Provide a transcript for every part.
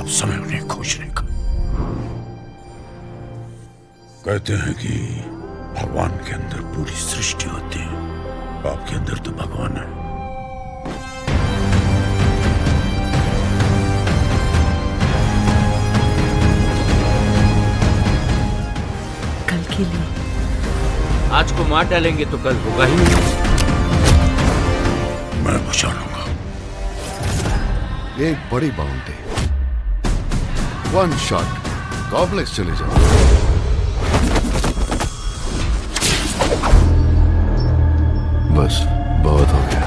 समय उन्हें खोजने का। कहते हैं कि भगवान के अंदर पूरी सृष्टि होती है, आपके अंदर तो भगवान है। कल के लिए आज को मार डालेंगे तो कल होगा ही नहीं। मैं बुझा लूंगा। एक बड़ी बाउंड्री, वन शॉट, कॉम्प्लेक्स चले जाओ। बस बहुत हो गया।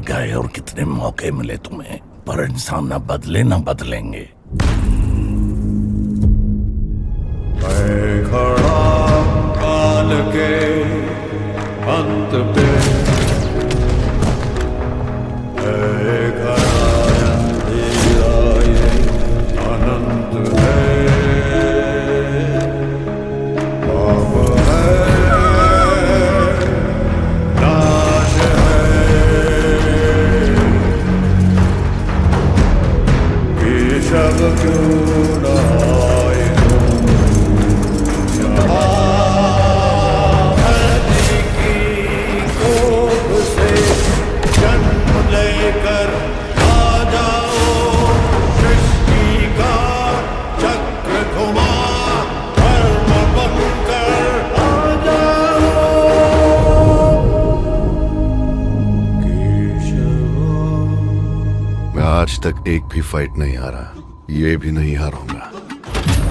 गए और कितने मौके मिले तुम्हें, पर इंसान ना बदले ना बदलेंगे। मैं खड़ा काल के अंत पे, अनंत है, पाप है, नाश है, केशव क्यों न आए धरती की कोख से जन्म लेकर आ जाओ, सृष्टि का चक्र घुमा धर्म बनकर आ जाओ। केशव मैं आज तक एक भी फाइट नहीं हारा, ये भी नहीं हारूंगा।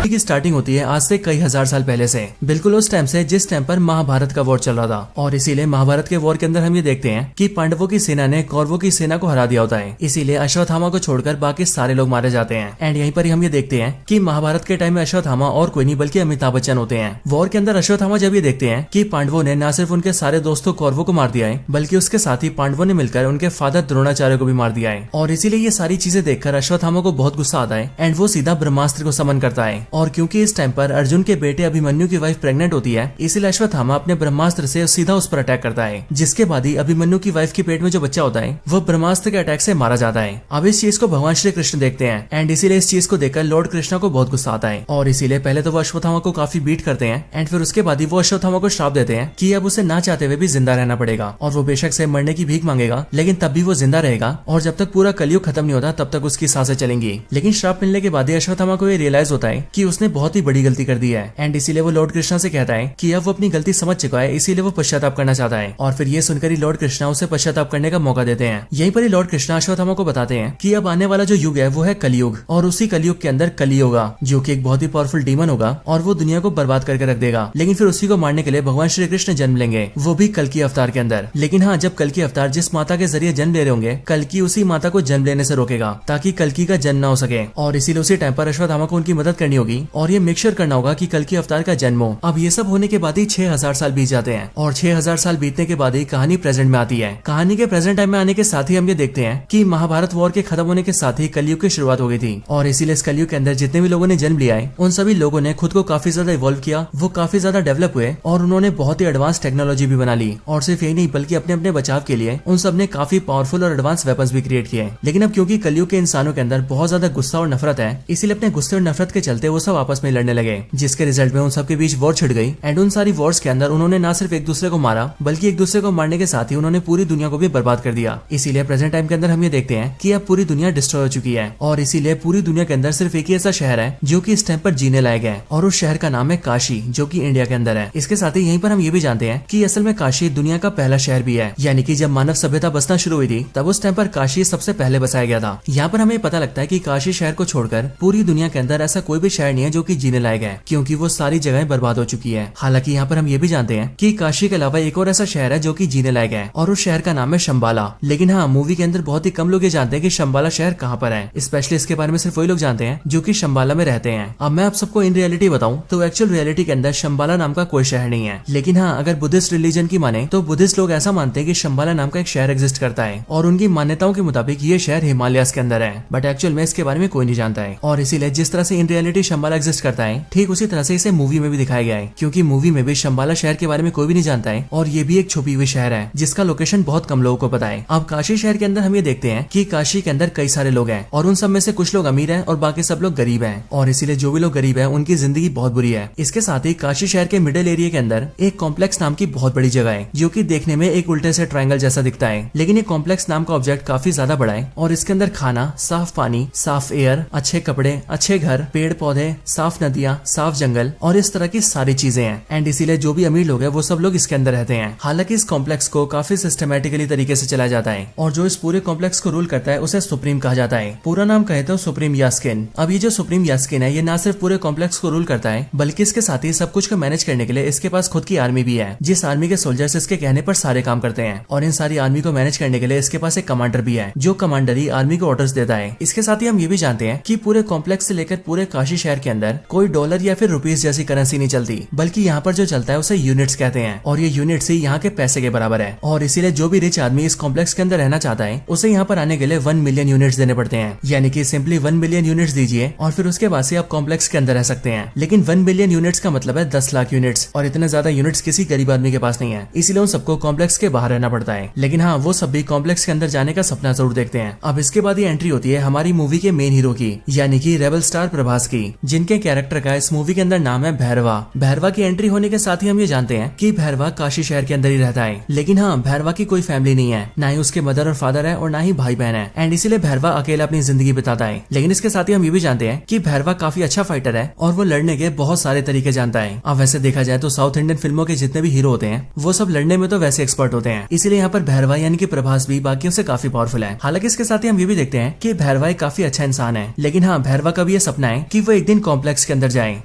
की स्टार्टिंग होती है आज से कई हजार साल पहले से, बिल्कुल उस टाइम से जिस टाइम पर महाभारत का वॉर चल रहा था। और इसीलिए महाभारत के वॉर के अंदर हम ये देखते हैं कि पांडवों की सेना ने कौरवों की सेना को हरा दिया होता है। इसीलिए अश्वत्थामा को छोड़कर बाकी सारे लोग मारे जाते हैं। एंड यहीं पर ही हम ये देखते हैं कि महाभारत के टाइम में अश्वत्थामा और कोई नहीं बल्कि अमिताभ बच्चन होते हैं। वॉर के अंदर अश्वत्थामा जब ये देखते हैं कि पांडवों ने न सिर्फ उनके सारे दोस्तों कौरवों को मार दिया है, बल्कि उसके साथ ही पांडवों ने मिलकर उनके फादर द्रोणाचार्य को भी मार दिया है। और इसीलिए ये सारी चीजें देखकर अश्वत्थामा को बहुत गुस्सा आता है एंड वो सीधा ब्रह्मास्त्र को समन करता है। और क्योंकि इस टाइम पर अर्जुन के बेटे अभिमन्यु की वाइफ प्रेग्नेंट होती है, इसीलिए अश्वत्थामा अपने ब्रह्मास्त्र से सीधा उस पर अटैक करता है, जिसके बाद ही अभिमन्यु की वाइफ के पेट में जो बच्चा होता है वो ब्रह्मास्त्र के अटैक से मारा जाता है। अब इस चीज को भगवान श्री कृष्ण देखते हैं एंड इसीलिए इस चीज को देखकर लॉर्ड कृष्णा को बहुत गुस्सा आता है। और इसीलिए पहले तो वो अश्वत्थामा को काफी बीट करते हैं एंड फिर उसके बाद ही वो अश्वत्थामा को श्राप देते हैं कि अब उसे ना चाहते हुए भी जिंदा रहना पड़ेगा और वो बेशक से मरने की भीख मांगेगा, लेकिन तब भी वो जिंदा रहेगा और जब तक पूरा कलयुग खत्म नहीं होता तब तक उसकी सांसें चलेंगी। लेकिन श्राप मिलने के बाद ही अश्वत्थामा को ये रियलाइज होता है कि उसने बहुत ही बड़ी गलती कर दी है एंड इसीलिए वो लॉर्ड कृष्णा से कहता है कि अब वो अपनी गलती समझ चुका है, इसीलिए वो पश्चाताप करना चाहता है। और फिर ये सुनकर ही लॉर्ड कृष्णा उसे पश्चाताप करने का मौका देते हैं। यहीं पर ही लॉर्ड कृष्णा अश्वत्थामा को बताते हैं कि अब आने वाला जो युग है वो है कलयुग, और उसी कलयुग के अंदर कली होगा जो कि एक बहुत ही पावरफुल डीमन होगा और वो दुनिया को बर्बाद करके रख देगा। लेकिन फिर उसी को मारने के लिए भगवान श्री कृष्ण जन्म लेंगे, वो भी कल की अवतार के अंदर। लेकिन हाँ, जब कल की अवतार जिस माता के जरिए जन्म ले रहे होंगे, कल की उसी माता को जन्म लेने से रोकेगा ताकि कल्कि का जन्म ना हो सके। और इसीलिए उसी टाइम पर अश्वत्थामा को उनकी मदद करनी होगी और ये मेक श्योर करना होगा कि कल की अवतार का जन्म हो। अब ये सब होने के बाद ही 6000 साल बीत जाते हैं और 6000 साल बीतने के बाद ही कहानी प्रेजेंट में आती है। कहानी के प्रेजेंट टाइम में आने के साथ ही हम ये देखते हैं कि महाभारत वॉर के खत्म होने के साथ ही कलयुग की शुरुआत हो गई थी। और इसीलिए इस कलयुग के अंदर जितने भी लोगों ने जन्म लिया है उन सभी लोगों ने खुद को काफी ज्यादा इवॉल्व किया, वो काफी ज्यादा डेवलप हुए और उन्होंने बहुत ही एडवांस टेक्नोलॉजी भी बना ली। और सिर्फ यही नहीं बल्कि अपने अपने बचाव के लिए उन सब ने काफी पावरफुल और एडवांस वेपन्स भी क्रिएट किए। लेकिन अब क्योंकि कलयुग के इंसानों के अंदर बहुत ज्यादा गुस्सा और नफरत है, इसीलिए अपने गुस्से और नफरत के चलते वो सब आपस में लड़ने लगे, जिसके रिजल्ट में उन सबके बीच वॉर छिड़ गई। एंड उन सारी वॉर्स के अंदर उन्होंने न सिर्फ एक दूसरे को मारा बल्कि एक दूसरे को मारने के साथ ही उन्होंने पूरी दुनिया को भी बर्बाद कर दिया। इसीलिए प्रेजेंट टाइम के अंदर हम ये देखते हैं कि अब पूरी दुनिया डिस्ट्रॉय हो चुकी है और इसीलिए पूरी दुनिया के अंदर सिर्फ एक ही ऐसा शहर है जो कि इस टाइम पर जीने लायक है और उस शहर का नाम है काशी, जो कि इंडिया के अंदर है। इसके साथ ही यहीं पर हम ये भी जानते हैं कि असल में काशी दुनिया का पहला शहर भी है, यानी कि जब मानव सभ्यता बसना शुरू हुई थी तब उस टाइम पर काशी सबसे पहले बसाया गया था। यहाँ पर हमें पता लगता है कि काशी शहर को छोड़कर पूरी दुनिया के अंदर ऐसा कोई भी शहर नहीं है जो कि जीने लायक है, क्योंकि वो सारी जगहें बर्बाद हो चुकी है। हालांकि यहाँ पर हम ये भी जानते हैं कि काशी के अलावा एक और ऐसा शहर है जो कि जीने लायक है और उस शहर का नाम है शंबाला। लेकिन हाँ, मूवी के अंदर बहुत ही कम लोग ये जानते हैं कि शंबाला शहर कहाँ पर है। स्पेशली इसके बारे में सिर्फ वही लोग जानते हैं जो कि शंबाला में रहते हैं। अब मैं आप सबको इन रियलिटी बताऊं तो एक्चुअल रियलिटी के अंदर शंबाला नाम का कोई शहर नहीं है। लेकिन हाँ, अगर बुद्धिस्ट रिलीजन की माने तो बुद्धिस्ट लोग ऐसा मानते हैं कि शंबाला नाम का एक शहर एग्जिस्ट करता है और उनकी मान्यताओं के मुताबिक ये शहर हिमालय के अंदर है, बट एक्चुअल में इसके बारे में कोई नहीं जानता है। और इसीलिए जिस तरह से इन रियलिटी शंबाला एग्जिस्ट करता है, ठीक उसी तरह से इसे मूवी में भी दिखाया गया है, क्योंकि मूवी में भी शंबाला शहर के बारे में कोई भी नहीं जानता है और ये भी एक छुपी हुई शहर है जिसका लोकेशन बहुत कम लोगों को पता है। अब काशी शहर के अंदर हम ये देखते हैं कि काशी के अंदर कई सारे लोग हैं और उन सब में से कुछ लोग अमीर हैं और बाकी सब लोग गरीब हैं, और इसीलिए जो भी लोग गरीब हैं उनकी जिंदगी बहुत बुरी है। इसके साथ ही काशी शहर के मिडिल एरिया के अंदर एक कॉम्प्लेक्स नाम की बहुत बड़ी जगह है जो कि देखने में एक उल्टे से ट्रायंगल जैसा दिखता है, लेकिन ये कॉम्प्लेक्स नाम का ऑब्जेक्ट काफी ज्यादा बड़ा है और इसके अंदर खाना, साफ पानी, साफ एयर, अच्छे कपड़े, अच्छे घर, पेड़ पौधे, साफ नदियाँ, साफ जंगल और इस तरह की सारी चीजें हैं। एंड इसीलिए जो भी अमीर लोग हैं वो सब लोग इसके अंदर रहते हैं। हालांकि इस कॉम्प्लेक्स को काफी सिस्टमेटिकली तरीके से चलाया जाता है और जो इस पूरे कॉम्प्लेक्स को रूल करता है उसे सुप्रीम कहा जाता है। पूरा नाम कहे तो सुप्रीम यास्किन। अब ये जो सुप्रीम यास्किन है ये ना सिर्फ पूरे कॉम्प्लेक्स को रूल करता है बल्कि इसके साथ ही सब कुछ को मैनेज करने के लिए इसके पास खुद की आर्मी भी है, जिस आर्मी के सोल्जर्स इसके कहने पर सारे काम करते हैं। और इन सारी आर्मी को मैनेज करने के लिए इसके पास एक कमांडर भी है जो कमांडर ही आर्मी को ऑर्डर्स देता है। इसके साथ ही हम ये भी जानते हैं कि पूरे कॉम्प्लेक्स से लेकर पूरे काशी शहर के अंदर कोई डॉलर या फिर रुपीस जैसी करेंसी नहीं चलती, बल्कि यहाँ पर जो चलता है उसे यूनिट्स कहते हैं और ये यूनिट्स ही यहाँ के पैसे के बराबर है। और इसीलिए जो भी रिच आदमी इस कॉम्प्लेक्स के अंदर रहना चाहता है उसे यहाँ पर आने के लिए 1 मिलियन यूनिट्स देने पड़ते हैं, यानी कि सिंपली 1 मिलियन यूनिट्स दीजिए और फिर उसके बाद से आप कॉम्प्लेक्स के अंदर रह सकते हैं। लेकिन 1 मिलियन यूनिट्स का मतलब है 10 लाख यूनिट्स और इतने ज्यादा यूनिट्स किसी गरीब आदमी के पास नहीं है, इसीलिए उन सबको कॉम्प्लेक्स के बाहर रहना पड़ता है। लेकिन हाँ, वो सब भी कॉम्प्लेक्स के अंदर जाने का सपना जरूर देखते हैं। अब इसके बाद ये एंट्री होती है हमारी मूवी के मेन हीरो की, यानी कि रेबल स्टार प्रभास की, जिनके कैरेक्टर का इस मूवी के अंदर नाम है भैरवा। भैरवा की एंट्री होने के साथ ही हम ये जानते हैं कि भैरवा काशी शहर के अंदर ही रहता है। लेकिन हाँ, भैरवा की कोई फैमिली नहीं है, ना ही उसके मदर और फादर है और ना ही भाई बहन है, एंड इसीलिए भैरवा अकेला अपनी जिंदगी बिताता है। लेकिन इसके साथ ही हम ये भी जानते हैं कि भैरवा काफी अच्छा फाइटर है और वो लड़ने के बहुत सारे तरीके जानता है। अब वैसे देखा जाए तो साउथ इंडियन फिल्मों के जितने भी हीरो होते हैं वो सब लड़ने में तो वैसे एक्सपर्ट होते हैं, इसीलिए यहाँ पर भैरवा यानी कि प्रभास भी बाकियों से काफी पावरफुल है। हालांकि इसके साथ ही हम ये भी देखते हैं कि भैरवा एक काफी अच्छा इंसान है, लेकिन हाँ, भैरवा का भी ये सपना है कि वो एक दिन कॉम्प्लेक्स के अंदर जाए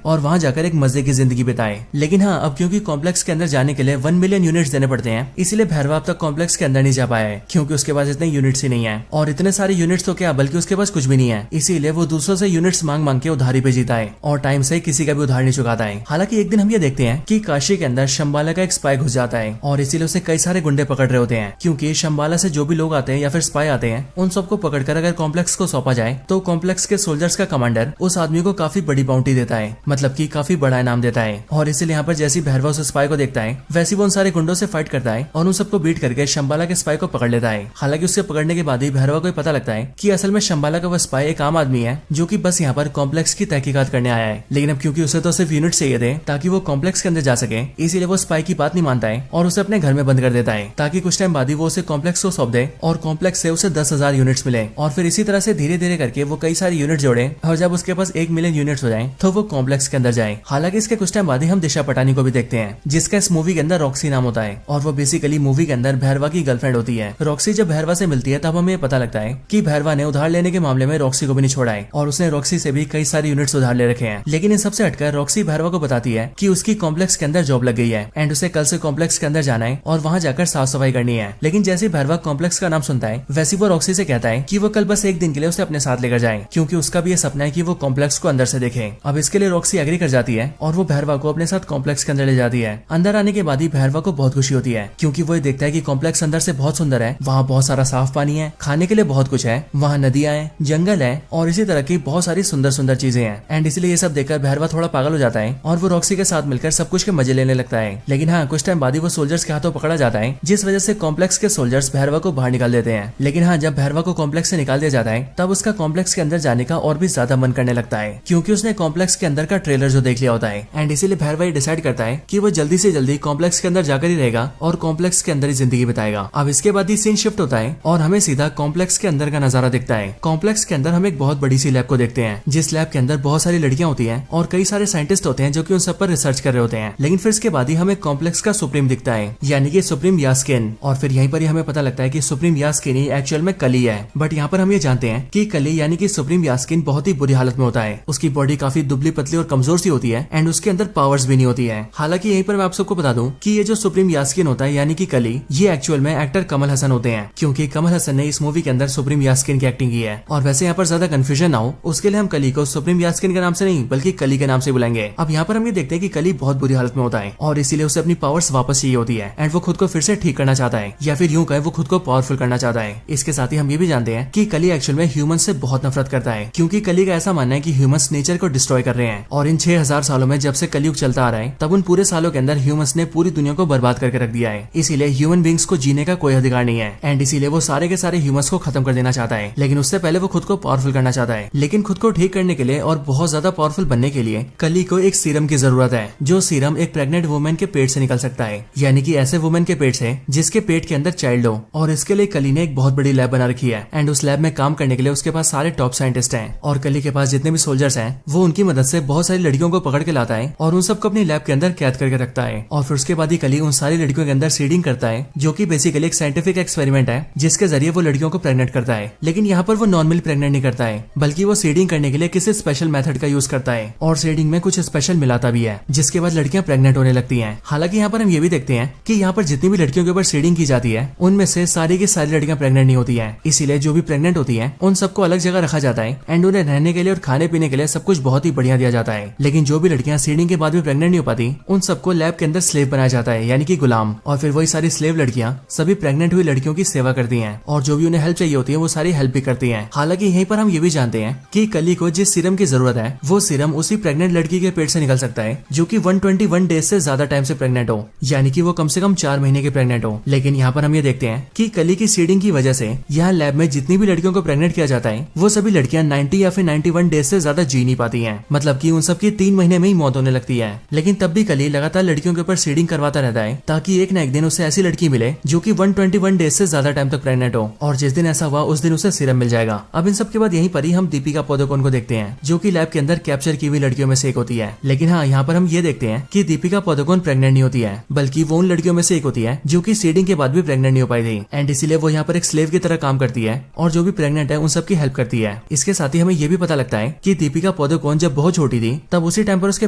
और वहाँ जाकर एक मजे की जिंदगी बिताए। लेकिन हाँ, अब क्योंकि कॉम्प्लेक्स के अंदर जाने के लिए 1 मिलियन यूनिट्स देने पड़ते हैं, इसीलिए भैरवा अब तक कॉम्प्लेक्स के अंदर नहीं जा पाया है, क्योंकि उसके पास इतने यूनिट्स ही नहीं है। और इतने सारे यूनिट्स तो क्या, बल्कि उसके पास कुछ भी नहीं है, इसीलिए वो दूसरों से यूनिट्स मांग मांग के उधारी पे जीता है और टाइम से किसी का भी उधार नहीं चुकाता है। हालांकि एक दिन हम ये देखते हैं कि काशी के अंदर शंबाला का एक स्पाई घुस जाता है और इसीलिए उसे कई सारे गुंडे पकड़ रहे होते हैं, क्योंकि शंबाला से जो भी लोग आते हैं या फिर स्पाई आते हैं उन सबको पकड़कर अगर कॉम्प्लेक्स को सौंपा जाए तो कॉम्प्लेक्स के सोल्जर्स का कमांडर उस आदमी को काफी बड़ी बाउंटी देता है, मतलब कि काफी बड़ा इनाम देता है। और इसीलिए यहाँ पर जैसी भैरवा उस स्पाई को देखता है वैसे वो उन सारे गुंडों से फाइट करता है और उन सबको बीट करके शंबाला के स्पाई को पकड़ लेता है। हालांकि उसके पकड़ने के बाद ही भैरवा को पता लगता है कि असल में शंबाला का वो स्पाई एक आम आदमी है जो कि बस यहाँ पर कॉम्प्लेक्स की तहकीकात करने आया है। लेकिन अब क्योंकि उसे तो सिर्फ यूनिट चाहिए थे ताकि वो कॉम्प्लेक्स के अंदर जा सके, इसीलिए वो स्पाई की बात नहीं मानता है और उसे अपने घर में बंद कर देता है ताकि कुछ टाइम बाद ही वो उसे कॉम्प्लेक्स को सौंप दे और कॉम्प्लेक्स से उसे 10,000 यूनिट्स मिले। और फिर इसी तरह से धीरे धीरे करके वो कई सारी यूनिट जोड़े और जब उसके पास 1 मिलियन यूनिट्स हो जाए तो वो कॉम्प्लेक्स के अंदर जाए। हालांकि इसके कुछ टाइम बाद ही हम दिशा पटानी को भी देखते हैं, जिसका इस मूवी के अंदर रॉक्सी नाम होता है और वो बेसिकली मूवी के अंदर भैरवा की गर्लफ्रेंड होती है। रॉक्सी जब भैरवा से मिलती है तब हमें पता लगता है कि भैरवा ने उधार लेने के मामले में रॉक्सी को भी नहीं छोड़ा है और उसने रॉक्सी से भी कई सारे यूनिट्स उधार ले रखे हैं। लेकिन इन सबसे हटकर रॉक्सी भैरवा को बताती है कि उसकी कॉम्प्लेक्स के अंदर जॉब लग गई है एंड उसे कल से कॉम्प्लेक्स के अंदर जाना है और वहाँ जाकर साफ सफाई करनी है। लेकिन जैसे भैरवा कॉम्प्लेक्स का नाम सुनता है वैसे वो रॉक्सी से कहता है कि वो कल बस एक दिन के लिए उसे अपने साथ लेकर जाए, क्योंकि उसका भी ये सपना है कि वो कॉम्प्लेक्स को अंदर से देखे। अब इसके लिए रॉक्सी एग्री कर जाती है और वो भैरवा को अपने साथ कॉम्प्लेक्स के अंदर ले जाती है। अंदर आने के बाद ही भैरवा को बहुत खुशी होती है, क्योंकि वो देखता है कि कॉम्प्लेक्स अंदर से बहुत सुंदर है, वहाँ बहुत सारा साफ पानी है, खाने के लिए बहुत कुछ है, वहाँ नदियाँ हैं, जंगल है और इसी तरह की बहुत सारी सुंदर सुंदर चीजें हैं। एंड इसलिए ये सब देखकर भैरवा थोड़ा पागल हो जाता है और वो रॉक्सी के साथ मिलकर सब कुछ के मजे लेने लगता है। लेकिन हाँ, कुछ टाइम बाद ही वो सोल्जर्स के हाथों पकड़ा जाता है, जिस वजह से कॉम्प्लेक्स के सोल्जर्स भैरवा को बाहर निकाल देते हैं। लेकिन हाँ, जब भैरवा को कॉम्प्लेक्स से निकाल दिया जाता है तब उसका कॉम्प्लेक्स के अंदर जाने का और भी ज्यादा मन करने लगता है, क्योंकि उसने कॉम्प्लेक्स के अंदर का ट्रेलर जो देख लिया होता है। एंड इसीलिए भैरवा ये डिसाइड करता है कि वो जल्दी से जल्दी कॉम्प्लेक्स के अंदर जाकर ही रहेगा और कॉम्प्लेक्स के अंदर ही जिंदगी बिताएगा। अब इसके बाद ही सीन शिफ्ट होता है और हमें सीधा कॉम्प्लेक्स के अंदर का नजारा दिखता है। कॉम्प्लेक्स के अंदर हम एक बहुत बड़ी सी लैब को देखते हैं, जिस लैब के अंदर बहुत सारी लड़कियां होती हैं और कई सारे साइंटिस्ट होते हैं जो कि उन सब पर रिसर्च कर रहे होते हैं। लेकिन फिर इसके बाद ही हमें कॉम्प्लेक्स का सुप्रीम दिखता है, यानी कि सुप्रीम यास्किन। और फिर यहीं पर ही हमें पता लगता है कि सुप्रीम यास्किन ही एक्चुअल में कली है। बट यहाँ पर हम ये जानते हैं कि कली यानी कि सुप्रीम यास्किन बहुत ही बुरी हालत में होता है। उसकी बॉडी काफी दुबली पतली और कमजोर सी होती है एंड उसके अंदर पावर्स भी नहीं होती है। हालांकि यहीं पर मैं आप सबको बता दूं कि ये जो सुप्रीम यास्किन होता है यानी कि कली, ये एक्चुअल में एक्टर कमल हसन होते हैं, क्योंकि कमल हसन ने इस मूवी के अंदर सुप्रीम यास्किन की एक्टिंग की है। और वैसे यहाँ पर ज्यादा कंफ्यूजन ना हो उसके लिए हम कली को सुप्रीम यास्किन के नाम से नहीं बल्कि कली के नाम से बुलाएंगे। अब यहाँ पर हम ये देखते हैं कि कली बहुत बुरी हालत में होता है और इसीलिए उसे अपनी पावर्स वापस चाहिए होती है एंड वो खुद को फिर से ठीक करना चाहता है, या फिर यूं कहे वो खुद को पावरफुल करना चाहता है। इसके साथ ही हम ये भी जानते हैं कि कली एक्चुअल में ह्यूमन से बहुत नफरत करता है, क्योंकि कली का ऐसा मानना है कि ह्यूमंस नेचर को डिस्ट्रॉय कर रहे हैं। और इन 6000 सालों में जब से कलयुग चलता आ रहा है, तब उन पूरे सालों के अंदर ह्यूमंस ने पूरी दुनिया को बर्बाद करके रख दिया है। इसीलिए ह्यूमन बींग्स को जीने का कोई अधिकार नहीं है, एंड इसीलिए वो सारे के सारे ह्यूमंस को खत्म कर देना चाहता है। लेकिन उससे पहले वो खुद को पावरफुल करना चाहता है। लेकिन खुद को ठीक करने के लिए और बहुत ज्यादा पावरफुल बनने के लिए कली को एक सीरम की जरूरत है, जो सीरम एक प्रेग्नेंट वुमेन के पेट से निकल सकता है, यानी कि ऐसे वुमेन के पेट से जिसके पेट के अंदर चाइल्ड हो। और इसके लिए कली ने एक बहुत बड़ी लैब बना रखी है, एंड उस लैब में काम करने के लिए उसके पास सारे टॉप साइंटिस्ट हैं। और कली के पास जितने भी सोल्जर्स हैं, वो उनकी मदद से बहुत सारी लड़कियों को पकड़ के लाता है और उन सबको अपनी लैब के अंदर कैद करके रखता है। और फिर उसके बाद ही कली उन सारी लड़कियों के अंदर सीडिंग करता है, जो कि बेसिकली एक साइंटिफिक एक्सपेरिमेंट है, जिसके जरिए वो लड़कियों को प्रेग्नेंट करता है। लेकिन यहाँ पर वो नॉर्मली प्रेग्नेंट नहीं करता है, बल्कि वो सीडिंग करने के लिए किसी स्पेशल मेथड का यूज करता है, और सीडिंग में कुछ स्पेशल मिलाता भी है, जिसके बाद लड़कियां प्रेग्नेंट होने लगती हैं। हालांकि यहाँ पर हम ये भी देखते हैं कि यहाँ पर जितनी भी लड़कियों के ऊपर सीडिंग की जाती है, उनमें से सारी की सारी लड़कियां प्रेग्नेंट नहीं होती हैं। इसीलिए जो भी प्रेग्नेंट होती हैं, उन सबको अलग जगह रखा जाता है, एंड उन्हें रहने के लिए और खाने पीने के लिए सब कुछ बहुत ही बढ़िया दिया जाता है। लेकिन जो भी लड़कियां सीडिंग के बाद भी प्रेग्नेंट नहीं हो पाती, उन सबको लैब के अंदर स्लेव बनाया जाता है, यानी कि गुलाम। और फिर वही सारी स्लेव लड़कियां सभी प्रेग्नेंट हुई लड़कियों की सेवा करती हैं, और जो भी उन्हें हेल्प चाहिए होती है वो सारी हेल्प भी करती हैं। हालांकि यहीं पर हम ये भी जानते हैं कि कली को जिस सीरम की जरूरत है, वो सीरम उसी प्रेग्नेंट लड़की के पेट से निकल सकता है, जो कि 121 डेज से ज्यादा टाइम से प्रेग्नेंट हो, यानी कि वो कम से कम 4 महीने के प्रेग्नेंट हो। लेकिन यहाँ पर हम ये देखते हैं कि कली की सीडिंग की वजह से यहाँ लैब में जितनी भी लड़कियों को प्रेग्नेंट किया जाता है, वो सभी लड़कियां 90 या फिर 91 डेज से ज्यादा जी नहीं पाती हैं। मतलब कि उन सब की 3 महीने में ही मौत होने लगती है। लेकिन तब भी कली लगातार लड़कियों के ऊपर सीडिंग करवाता रहता है, ताकि एक न एक दिन उसे ऐसी लड़की मिले जो कि 121 डेज से ज्यादा टाइम तक प्रेग्नेंट हो, और जिस दिन ऐसा हुआ उस दिन उसे सीरम मिल जाएगा। अब इन सब के बाद यहीं पर ही हम दीपिका पादुकोण को देखते हैं, जो कि लैब के अंदर कैप्चर की हुई लड़कियों में से एक होती है। लेकिन हाँ, यहाँ पर हम ये देखते हैं कि दीपिका पादुकोण प्रेग्नेंट नहीं होती है, बल्कि वो उन लड़कियों में से एक होती है जो कि सीडिंग के बाद भी प्रेग्नेंट नहीं हो पाई थी, एंड इसीलिए वो यहाँ पर एक स्लेव की तरह काम करती है, और जो भी प्रेग्नेंट है उन सबकी हेल्प करती है। इसके साथ ही हमें ये भी पता लगता है कि दीपिका पादुकोण जब बहुत छोटी थी, तब उसी टाइम पर उसके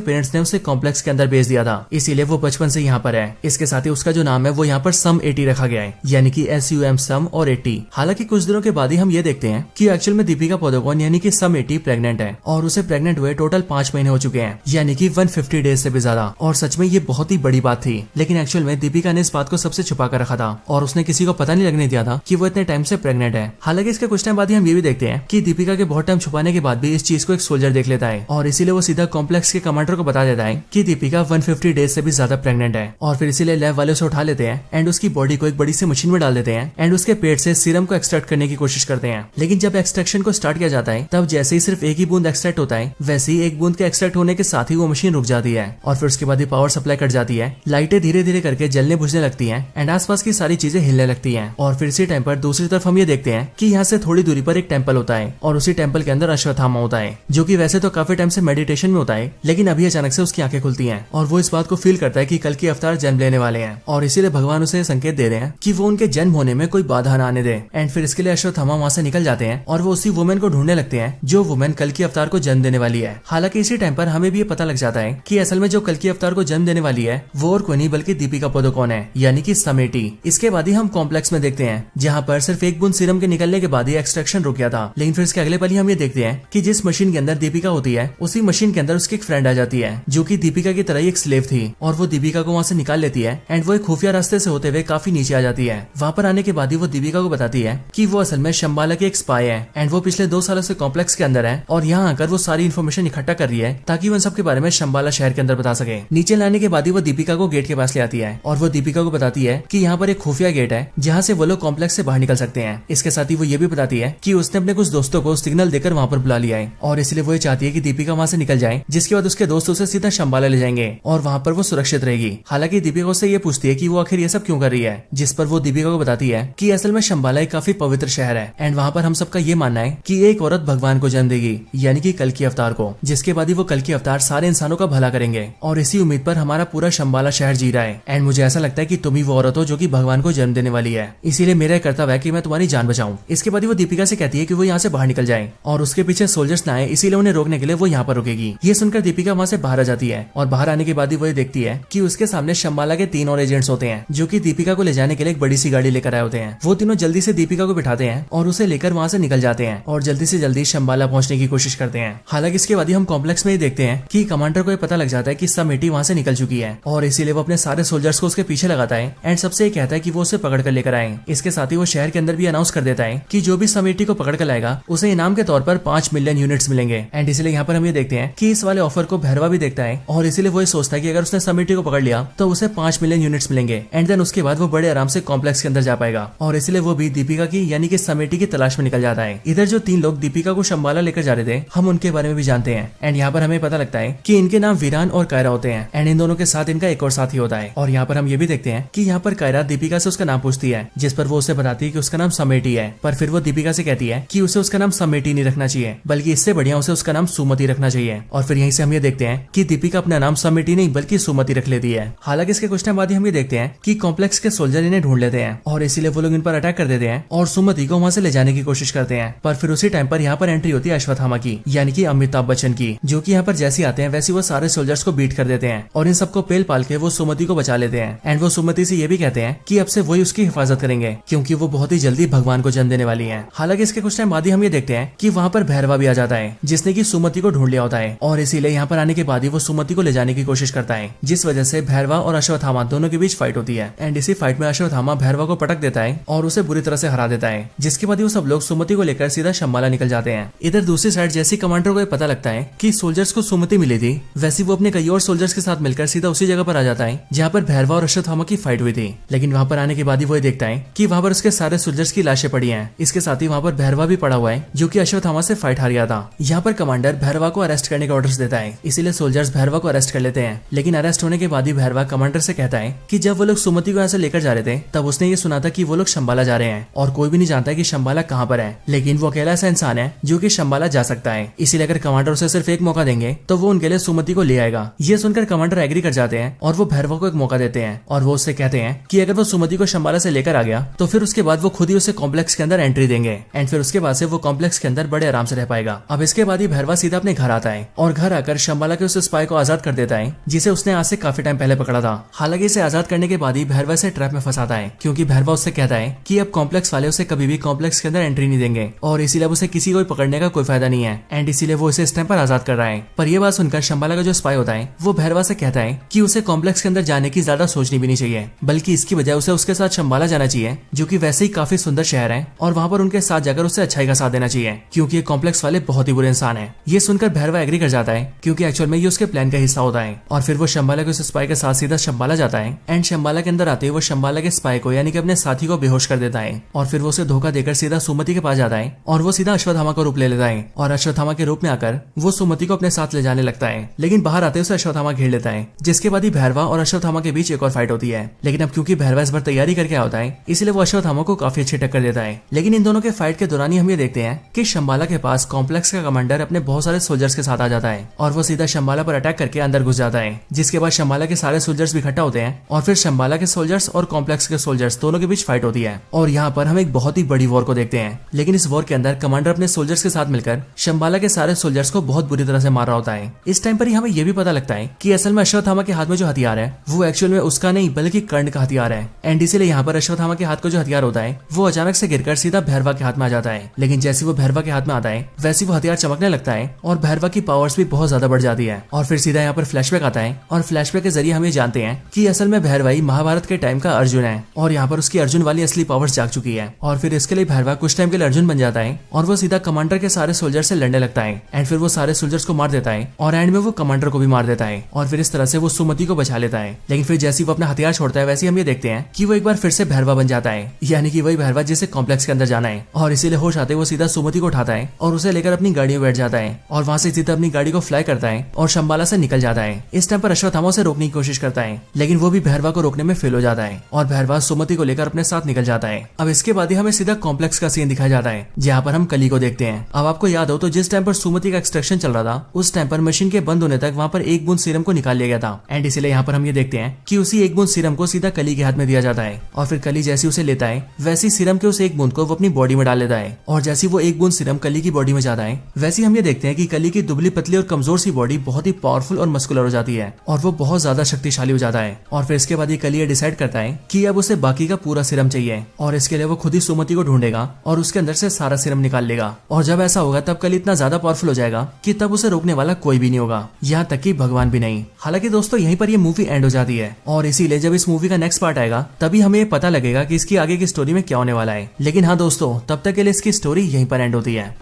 पेरेंट्स ने उसे कॉम्प्लेक्स के अंदर भेज दिया था, इसीलिए वो बचपन से यहाँ पर है। इसके साथ ही उसका जो नाम है वो यहाँ पर सम 80 रखा गया है, यानी कि SUM सम और 80। हालांकि कुछ दिनों के बाद ही हम ये देखते हैं कि एक्चुअल में दीपिका पादुकोण यानी कि सम 80 प्रेग्नेंट है, और उसे प्रेग्नेंट हुए टोटल 5 महीने हो चुके हैं, यानी कि 150 डेज से भी ज्यादा। और सच में ये बहुत ही बड़ी बात थी, लेकिन एक्चुअल में दीपिका ने इस बात को सबसे छुपा कर रखा था, और उसने किसी को पता नहीं लगने दिया था कि वो इतने टाइम से प्रेग्नेंट है। हालांकि इसके कुछ टाइम बाद ही हम ये भी देखते हैं कि दीपिका के बहुत टाइम छुपाने के बाद भी इस चीज को एक सोल्जर देख लेता है, और इसीलिए वो सीधा कॉम्प्लेक्स के कमांडर को बता देता है कि दीपिका 150 डेज से भी ज्यादा प्रेग्नेंट है। और फिर इसीलिए लैब वाले उसे उठा लेते हैं, एंड उसकी बॉडी को एक बड़ी सी मशीन में डाल देते हैं, एंड उसके पेट से सीरम को एक्सट्रैक्ट करने की कोशिश करते हैं। लेकिन जब एक्सट्रैक्शन को स्टार्ट किया जाता है, तब जैसे ही सिर्फ एक ही बूंद एक्सट्रैक्ट होता है, वैसे ही एक बूंद के एक्सट्रैक्ट होने के साथ ही वो मशीन रुक जाती है, और फिर उसके बाद ही पावर सप्लाई कट जाती है, लाइटें धीरे धीरे करके जलने बुझने लगती हैं, एंड आसपास की सारी चीजें हिलने लगती हैं। और फिर इसी टाइम पर दूसरी तरफ हम ये देखते हैं कि यहाँ से थोड़ी दूरी पर एक टेम्पल होता है, और उसी टेम्पल के अंदर अश्वत्थामा होता है, जो कि वैसे तो काफी टाइम से मेडिटेशन में होता है, लेकिन अभी अचानक से उसकी आंखें खुलती हैं, और वो इस बात को फील करता है कि कल की अवतार जन्म लेने वाले हैं, और इसीलिए भगवान उसे संकेत दे रहे हैं कि वो उनके जन्म होने में कोई बाधा न आने दे। एंड फिर इसके लिए अश्वत्थामा वहाँ से निकल जाते हैं, और वो उसी वुमेन को ढूंढने लगते हैं जो वुमेन कल की अवतार को जन्म देने वाली है। हालांकि इसी टाइम पर हमें भी ये पता लग जाता है कि असल में जो कल की अवतार को जन्म देने वाली है वो और कोई नहीं बल्कि दीपिका पादुकोण है, यानी कि सम 80। इसके बाद ही हम कॉम्प्लेक्स में देखते हैं, जहाँ पर सिर्फ एक बूंद सीरम के निकलने के बाद ही एक्सट्रैक्शन रुक गया था। लेकिन फिर इसके अगले पल ही हम ये देखते हैं कि जिस मशीन के अंदर दीपिका होती है, उसी मशीन के अंदर उसकी एक फ्रेंड आ जाती है, जो कि दीपिका की तरह ही एक स्लेव थी, और वो दीपिका को वहाँ से निकाल लेती है, एंड वो एक खुफिया रास्ते से होते हुए काफी नीचे आ जाती है। वहाँ पर आने के बाद ही वो दीपिका को बताती है कि वो असल में शंबाला की एक स्पाई है, एंड वो पिछले 2 सालों से कॉम्प्लेक्स के अंदर है, और यहाँ आकर वो सारी इन्फॉर्मेशन इकट्ठा कर रही है ताकि वो इन सब के बारे में शंबाला शहर के अंदर बता सके। नीचे लाने के बाद ही वो दीपिका को गेट के पास ले आती है, और वो दीपिका को बताती है कि यहाँ पर एक खुफिया गेट है जहाँ से वो लोग कॉम्प्लेक्स से बाहर निकल सकते हैं। इसके साथ ही वो ये भी बताती है कि उसने अपने कुछ दोस्तों को सिग्नल देकर वहाँ पर बुला लिया है, और इसलिए वो ये चाहती है कि दीपिका वहाँ से निकल जाए, जिसके बाद उसके दोस्त उसे सीधा शंबाला ले जाएंगे, और वहाँ पर वो सुरक्षित रहेगी। हालांकि दीपिका उससे ये पूछती है कि वो आखिर ये सब क्यों कर रही है, जिस पर वो दीपिका को बताती है कि असल में शंबाला एक काफी पवित्र शहर है, एंड वहाँ पर हम सबका ये मानना है कि एक औरत भगवान को जन्म देगी, यानी कि कल की अवतार को, जिसके बाद ही वो कल की अवतार सारे इंसानों का भला करेंगे। और इसी उम्मीद पर हमारा पूरा शंबाला शहर जी रहा है, एंड मुझे ऐसा लगता है कि तुम ही वो औरत हो जो कि भगवान को जन्म देने वाली है, इसीलिए मेरा कर्तव्य है कि मैं तुम्हारी जान बचाऊं। इसके बाद ही वो दीपिका से कहती है कि वो यहाँ से बाहर निकल जाए, और उसके पीछे सोल्जर्स ना आए, इसीलिए उन्हें रोकने के लिए वो यहाँ पर रुकेगी। ये सुनकर दीपिका वहाँ से बाहर आ जाती है, और बाहर आने के बाद ही वो ये देखती है कि उसके सामने शंबाला के 3 और एजेंट्स होते हैं, जो कि दीपिका को ले जाने के लिए एक बड़ी सी गाड़ी लेकर आए होते हैं। वो तीनों जल्दी से दीपिका को बिठाते हैं और उसे लेकर वहाँ से निकल जाते हैं, और जल्दी से जल्दी शंबाला पहुंचने की कोशिश करते हैं। हालांकि इसके बाद ही हम कॉम्प्लेक्स में ही देखते हैं कि कमांडर को ये पता लग जाता है कि सम 80 वहाँ से निकल चुकी है, और इसीलिए वो अपने सारे सोल्जर्स को उसके पीछे लगाता है, एंड सबसे ये कहता है कि वो उसे पकड़ कर लेकर आए। इसके साथ ही वो शहर के अंदर भी अनाउंस कर देता है कि जो भी सम 80 को पकड़ कर लाएगा उसे इनाम के तौर पर 5 मिलियन यूनिट्स मिलेंगे, एंड इसलिए यहाँ पर हम ये देखते हैं कि इस वाले ऑफर को भैरवा भी देखता है और इसीलिए वो ये सोचता है कि अगर उसने समिटी को पकड़ लिया तो उसे 5 मिलियन यूनिट्स मिलेंगे एंड देन उसके बाद वो बड़े आराम से कॉम्प्लेक्स के अंदर जा पाएगा और इसलिए वो भी दीपिका की यानी कि समिटी की तलाश में निकल जाता है। इधर जो 3 लोग दीपिका को शंबाला लेकर जा रहे थे हम उनके बारे में भी जानते हैं एंड यहाँ पर हमें पता लगता है कि इनके नाम वीरान और कायरा होते हैं एंड इन दोनों के साथ इनका एक और साथी होता है। और यहाँ पर हम ये भी देखते हैं कि यहाँ पर कायरा दीपिका से उसका नाम पूछती है जिस पर वो उसे बताती है कि उसका नाम समेटी है, पर फिर वो दीपिका से कहती है कि उसे उसका नाम समेटी नहीं रखना चाहिए बल्कि इससे बढ़िया उसे उसका नाम सुमति रखना चाहिए। और फिर यहीं से हम ये देखते हैं कि दीपिका अपना नाम समेटी नहीं बल्कि सुमति रख लेती है। हालांकि इसके कुछ टाइम बाद ही हम ये देखते हैं कि कॉम्प्लेक्स के सोल्जर इन्हें ढूंढ लेते हैं और इसीलिए वो लोग इन पर अटैक कर देते हैं और सुमति को वहाँ से ले जाने की कोशिश करते हैं। पर फिर उसी टाइम पर यहाँ पर एंट्री होती है अश्वत्थामा की यानी कि अमिताभ बच्चन की, जो कि यहाँ पर जैसे आते हैं वैसे वो सारे सोल्जर्स को बीट कर देते हैं और इन सबको पेल पाल के वो सुमति को बचा लेते हैं एंड वो सुमति से ये भी कहते हैं कि अब से वही उसकी हिफाजत करेंगे क्योंकि वो बहुत ही जल्दी भगवान को जन्म देने वाली है। हालांकि इसके कुछ टाइम बाद ही हम ये देखते हैं कि वहाँ पर भैरवा भी आ जाता है जिसने की सुमति को ढूंढ लिया होता है और इसीलिए यहाँ पर आने के बाद ही वो सुमति को ले जाने की कोशिश करता है, जिस वजह से भैरवा और अश्वत्थामा दोनों के बीच फाइट होती है एंड इसी फाइट में अश्वत्थामा भैरवा को पटक देता है और उसे बुरी तरह से हरा देता है, जिसके बाद वो सब लोग सुमति को लेकर सीधा शंबाला निकल जाते हैं। इधर दूसरी साइड जैसे कमांडर को पता लगता है कि सोल्जर्स को सुमति मिली थी वैसे वो अपने कई और सोल्जर्स के साथ मिलकर सीधा उसी जगह पर आ जाता है जहाँ पर भैरवा और अश्वत्थामा की फाइट हुई थी। लेकिन वहाँ पर आने के बाद ही वो देखता है कि वहाँ पर उसके सारे सोल्जर्स की लाशें पड़ी हैं। इसके साथ ही वहाँ पर भैरवा भी पड़ा हुआ है जो कि अश्वत्थामा से फाइट हार गया था। यहाँ पर कमांडर भैरवा को अरेस्ट करने के ऑर्डर्स देता है, इसीलिए सोल्जर्स भैरवा को अरेस्ट कर लेते हैं। लेकिन अरेस्ट होने के बाद ही भैरवा कमांडर से कहता है कि जब वो लोग सुमति को यहाँ से लेकर जा रहे थे तब उसने ये सुना था कि वो लोग शंबाला जा रहे हैं और कोई भी नहीं जानता कि शंबाला कहाँ पर है, लेकिन वो अकेला ऐसा इंसान है जो कि शंबाला जा सकता है। इसीलिए अगर कमांडर उसे सिर्फ एक मौका देंगे तो वो उनके लिए सुमति को ले आएगा। ये सुनकर कमांडर एग्री कर जाते हैं और वो भैरवा को एक मौका देते हैं और वो उससे कहते हैं कि अगर वो सुमति को शंबाला से लेकर आ गया तो फिर उसके बाद वो खुद ही उसे कॉम्प्लेक्स के अंदर एंट्री देंगे एंड फिर उसके बाद से वो कॉम्प्लेक्स के अंदर बड़े आराम से रह पाएगा। अब इसके बाद ही भैरवा सीधा अपने घर आता है और घर आकर शंबाला के उस स्पाई को आजाद कर देता है जिसे उसने आज से काफी टाइम पहले पकड़ा था। हालांकि इसे आजाद करने के बाद ही भैरवा से ट्रैप में फंसाता है क्योंकि भैरवा उससे कहता है कि अब कॉम्प्लेक्स वाले उसे कभी भी कॉम्प्लेक्स के अंदर एंट्री नहीं देंगे और इसीलिए उसे किसी को पकड़ने का कोई फायदा नहीं है एंड इसीलिए वो इसे इस टाइम पर आजाद कर रहा है। पर यह बात सुनकर शंबाला का जो स्पाई होता है वो भैरवा से कहता है कि उसे कॉम्प्लेक्स के अंदर जाने की ज्यादा सोचनी भी नहीं चाहिए बल्कि इसकी बजाय उसे उसके साथ शंबाला जाना चाहिए जो कि वैसे ही काफी सुंदर शहर है और वहाँ पर उनके साथ जाकर उसे अच्छाई का साथ देना चाहिए क्योंकि ये कॉम्प्लेक्स वाले बहुत ही बुरे इंसान है। ये सुनकर भैरवा एग्री कर जाता है क्योंकि एक्चुअल में ये उसके प्लान का हिस्सा होता है और फिर वो शंबाला के उस स्पाई के साथ सीधा शंबाला जाता है एंड शंबाला के अंदर आते ही वो शंबाला के स्पाई को यानी कि अपने साथी को बेहोश कर देता है और फिर वो उसे धोखा देकर सीधा सुमति के पास जाता है और वो सीधा अश्वत्थामा का रूप ले लेता है और अश्वत्थामा के रूप में आकर वो सुमति को अपने साथ ले जाने लगता है। लेकिन बाहर आते उसे अश्वत्थामा घेर लेता है जिसके बाद ही भैरवा और अश्वत्थामा के बीच एक और फाइट होती है। लेकिन अब क्योंकि भैरवा इस बार तैयारी करके आता है इसलिए वो अश्वत्थामा को काफी अच्छी टक्कर देता है। लेकिन इन दोनों के फाइट के दौरान ही हम ये देखते हैं कि शंबाला के पास कॉम्प्लेक्स का कमांडर अपने बहुत सारे सोल्जर्स के साथ आ जाता है और वो सीधा शंबाला पर अटैक करके अंदर घुस जाता है, जिसके बाद शंबाला के सारे सोल्जर्स भी इकट्ठा होते हैं और फिर शंबाला के सोल्जर्स और कॉम्प्लेक्स के सोल्जर्स दोनों के बीच फाइट होती है और यहाँ पर हम एक बहुत ही बड़ी वॉर को देखते हैं। लेकिन इस वॉर के अंदर कमांडर अपने सोल्जर्स के साथ मिलकर शंबाला के सारे सोल्जर्स को बहुत बुरी तरह से मार रहा होता है। इस टाइम पर ही हमें यह भी पता लगता है कि असल में अश्वत्थामा के हाथ में जो हथियार है वो एक्चुअल में उसका नहीं बल्कि कर्ण का हथियार है एंड इसीलिए यहाँ पर अश्वत्थामा के हाथ का जो हथियार होता है वो अचानक से गिरकर सीधा भैरवा के हाथ में आ जाता है। लेकिन जैसे वो भैरवा के हाथ में आता है वैसे वो हथियार चमकने लगता है और भैरवा की पावर्स भी बहुत ज्यादा बढ़ जाती है और फिर सीधा यहाँ पर फ्लैशबैक आता है और फ्लैशबैक के जरिए हम ये जानते हैं कि असल में भैरवा ही महाभारत के टाइम का अर्जुन है और यहाँ पर उसकी अर्जुन वाली असली पावर्स जाग चुकी है और फिर इसके लिए भैरवा कुछ टाइम के लिए अर्जुन बन जाता है और वो सीधा कमांडर के सारे सोल्जर से लड़ने लगता है एंड फिर वो सारे सोल्जर्स को मार देता है और एंड में वो कमांडर को भी मार देता है और फिर इस तरह से वो सुमति को बचा लेता है। लेकिन फिर जैसे वो अपना हथियार छोड़ता है वैसे हम ये देखते हैं कि वो एक बार फिर से भैरवा बन जाता है, यानी कि वही भैरवा जिसे कॉम्प्लेक्स के अंदर जाना है और इसीलिए होश आते वो सीधा सुमति को उठाता है और उसे लेकर अपनी गाड़ी में बैठ जाता है और वहाँ से सीधा अपनी गाड़ी को फ्लाई करता है और शंबाला से निकल जाता है। इस टाइम पर अश्वत्थामा उसे रोकने की कोशिश करता है लेकिन वो भी भैरवा को रोकने में फेल हो जाता है और भैरवा सुमति को लेकर अपने साथ निकल जाता है। अब इसके बाद ही हमें सीधा कॉम्प्लेक्स का सीन दिखाया जाता है जहाँ पर हम कली को देखते हैं। अब आपको याद हो तो जिस टाइम पर सुमति का एक्सट्रैक्शन चल रहा था उस टाइम पर मशीन के बंद होने तक वहाँ पर एक बूंद सीरम को निकाल लिया गया था एंड इसलिए यहाँ पर हम ये देखते हैं कि उसी एक बूंद सीरम को सीधा कली के हाथ में दिया जाता है और फिर कली जैसे उसे लेता है वैसी सीरम के उस एक बूंद को वो अपनी बॉडी में डाल लेता है और जैसे वो एक बूंद सीरम कली की बॉडी में जाता है वैसे हम ये देखते हैं कि कली की दुबली पतली और कमजोर सी बॉडी बहुत ही पावरफुल और मस्कुलर हो जाती है और वो बहुत ज्यादा शक्तिशाली हो जाता है। और फिर इसके बाद ये कली डिसाइड करता है कि अब उसे बाकी का पूरा सीरम चाहिए और इसके लिए वो खुद ही सुमति को ढूंढेगा और उसके अंदर से सारा सीरम निकाल लेगा और जब ऐसा होगा तब कली इतना ज्यादा पावरफुल हो जाएगा कि तब उसे रोकने वाला कोई भी नहीं होगा, यहाँ तक कि भगवान भी नहीं। हालांकि दोस्तों यहीं पर ये मूवी एंड हो जाती है और इसीलिए जब इस मूवी का नेक्स्ट पार्ट आएगा तभी हमें पता लगेगा कि इसकी आगे की स्टोरी में क्या होने वाला है। लेकिन हाँ दोस्तों तब तक के लिए इसकी स्टोरी यहीं पर एंड होती है।